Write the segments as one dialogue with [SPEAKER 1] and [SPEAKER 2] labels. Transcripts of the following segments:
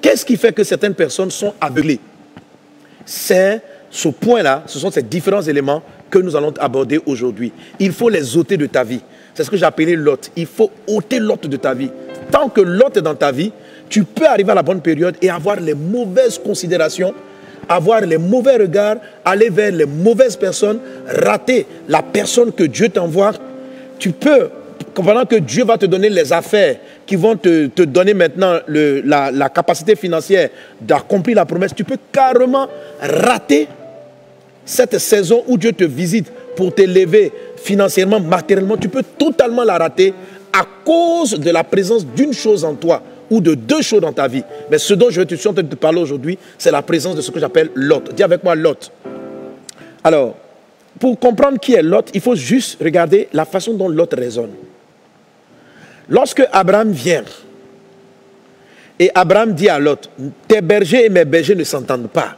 [SPEAKER 1] qu'est-ce qui fait que certaines personnes sont aveuglées? C'est ce point-là, ce sont ces différents éléments que nous allons aborder aujourd'hui. Il faut les ôter de ta vie. C'est ce que j'ai appelé Lot. Il faut ôter Lot de ta vie. Tant que Lot est dans ta vie, tu peux arriver à la bonne période et avoir les mauvaises considérations, avoir les mauvais regards, aller vers les mauvaises personnes, rater la personne que Dieu t'envoie. Tu peux, pendant que Dieu va te donner les affaires qui vont te donner maintenant la capacité financière d'accomplir la promesse, tu peux carrément rater cette saison où Dieu te visite pour t'élever financièrement, matériellement. Tu peux totalement la rater à cause de la présence d'une chose en toi ou de deux choses dans ta vie. Mais ce dont je suis en train de te parler aujourd'hui, c'est la présence de ce que j'appelle Lot. Dis avec moi Lot. Alors, pour comprendre qui est Lot, il faut juste regarder la façon dont Lot raisonne. Lorsque Abraham vient, et Abraham dit à Lot, tes bergers et mes bergers ne s'entendent pas.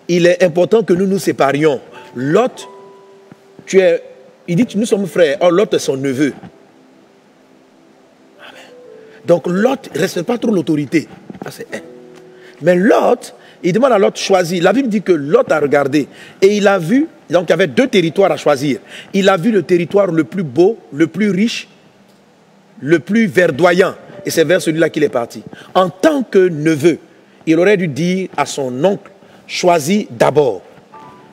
[SPEAKER 1] Il est important que nous nous séparions. Lot, il dit, nous sommes frères. Or, Lot est son neveu. Donc, Lot ne respecte pas trop l'autorité. Mais Lot, il demande à Lot de choisir. La Bible dit que Lot a regardé et il a vu, donc il y avait deux territoires à choisir. Il a vu le territoire le plus beau, le plus riche, le plus verdoyant. Et c'est vers celui-là qu'il est parti. En tant que neveu, il aurait dû dire à son oncle, choisis d'abord.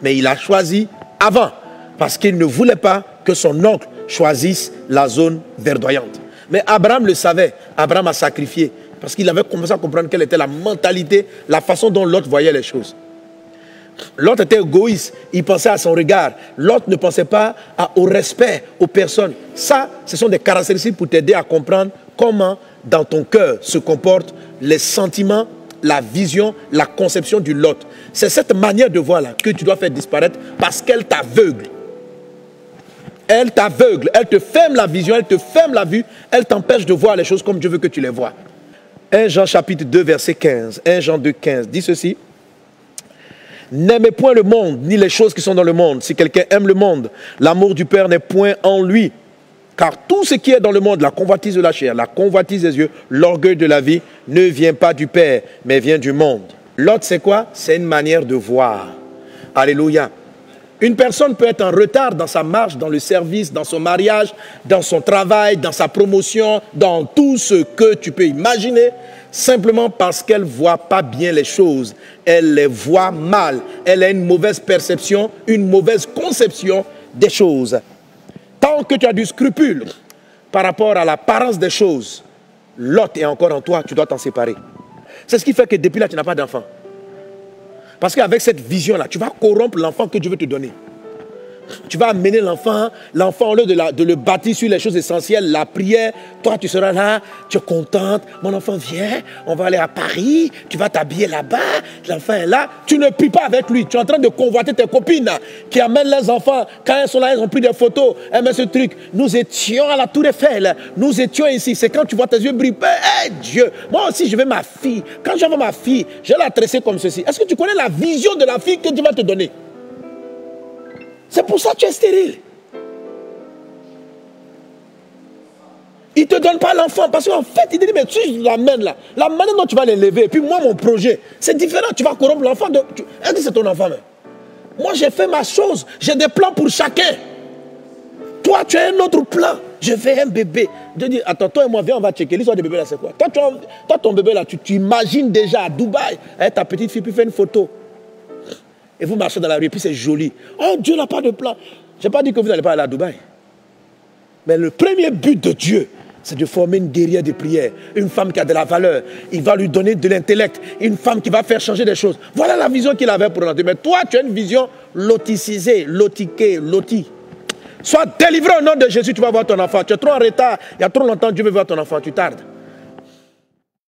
[SPEAKER 1] Mais il a choisi avant, parce qu'il ne voulait pas que son oncle choisisse la zone verdoyante. Mais Abraham le savait. Abraham a sacrifié, parce qu'il avait commencé à comprendre quelle était la mentalité, la façon dont Lot voyait les choses. Lot était égoïste, il pensait à son regard. Lot ne pensait pas au respect aux personnes. Ça, ce sont des caractéristiques pour t'aider à comprendre comment dans ton cœur se comportent les sentiments, la vision, la conception du Lot. C'est cette manière de voir là que tu dois faire disparaître parce qu'elle t'aveugle. Elle t'aveugle, elle te ferme la vision, elle te ferme la vue, elle t'empêche de voir les choses comme Dieu veut que tu les vois. 1 Jean chapitre 2 verset 15, 1 Jean 2 15 dit ceci. N'aimez point le monde, ni les choses qui sont dans le monde. Si quelqu'un aime le monde, l'amour du Père n'est point en lui. Car tout ce qui est dans le monde, la convoitise de la chair, la convoitise des yeux, l'orgueil de la vie, ne vient pas du Père, mais vient du monde. L'autre, c'est quoi? C'est une manière de voir. Alléluia. Une personne peut être en retard dans sa marche, dans le service, dans son mariage, dans son travail, dans sa promotion, dans tout ce que tu peux imaginer, simplement parce qu'elle ne voit pas bien les choses. Elle les voit mal. Elle a une mauvaise perception, une mauvaise conception des choses. Tant que tu as du scrupule par rapport à l'apparence des choses, Lot est encore en toi, tu dois t'en séparer. C'est ce qui fait que depuis là, tu n'as pas d'enfant. Parce qu'avec cette vision-là, tu vas corrompre l'enfant que Dieu veut te donner. Tu vas amener l'enfant, au lieu de le bâtir sur les choses essentielles, la prière, toi tu seras là, tu es contente, mon enfant vient, on va aller à Paris, tu vas t'habiller là-bas, l'enfant est là, tu ne pries pas avec lui, tu es en train de convoiter tes copines qui amènent les enfants, quand elles sont là, elles ont pris des photos, elles mettent ce truc, nous étions à la Tour Eiffel, nous étions ici, c'est quand tu vois tes yeux briller, hey, Dieu, moi aussi je veux ma fille, quand je veux ma fille, je vais la tresser comme ceci. Est-ce que tu connais la vision de la fille que Dieu va te donner? C'est pour ça que tu es stérile. Il ne te donne pas l'enfant. Parce qu'en fait, il te dit, mais si je l'amène là, la manière dont tu vas l'élever, et puis moi, mon projet, c'est différent. Tu vas corrompre l'enfant. Est-ce que c'est ton enfant même? Moi, j'ai fait ma chose. J'ai des plans pour chacun. Toi, tu as un autre plan. Je fais un bébé. Dieu dit, attends, toi et moi, viens, on va checker. L'histoire du bébé là, c'est quoi? Toi, ton bébé là, tu imagines déjà à Dubaï, avec ta petite fille, puis fais une photo. Et vous marchez dans la rue, et puis c'est joli. Oh, Dieu n'a pas de plan. Je n'ai pas dit que vous n'allez pas aller à Dubaï. Mais le premier but de Dieu, c'est de former une guerrière de prière. Une femme qui a de la valeur. Il va lui donner de l'intellect. Une femme qui va faire changer des choses. Voilà la vision qu'il avait pour l'entendre. Mais toi, tu as une vision loticisée, lotiquée, lotie. Sois délivré au nom de Jésus, tu vas voir ton enfant. Tu es trop en retard. Il y a trop longtemps, Dieu veut voir ton enfant. Tu tardes.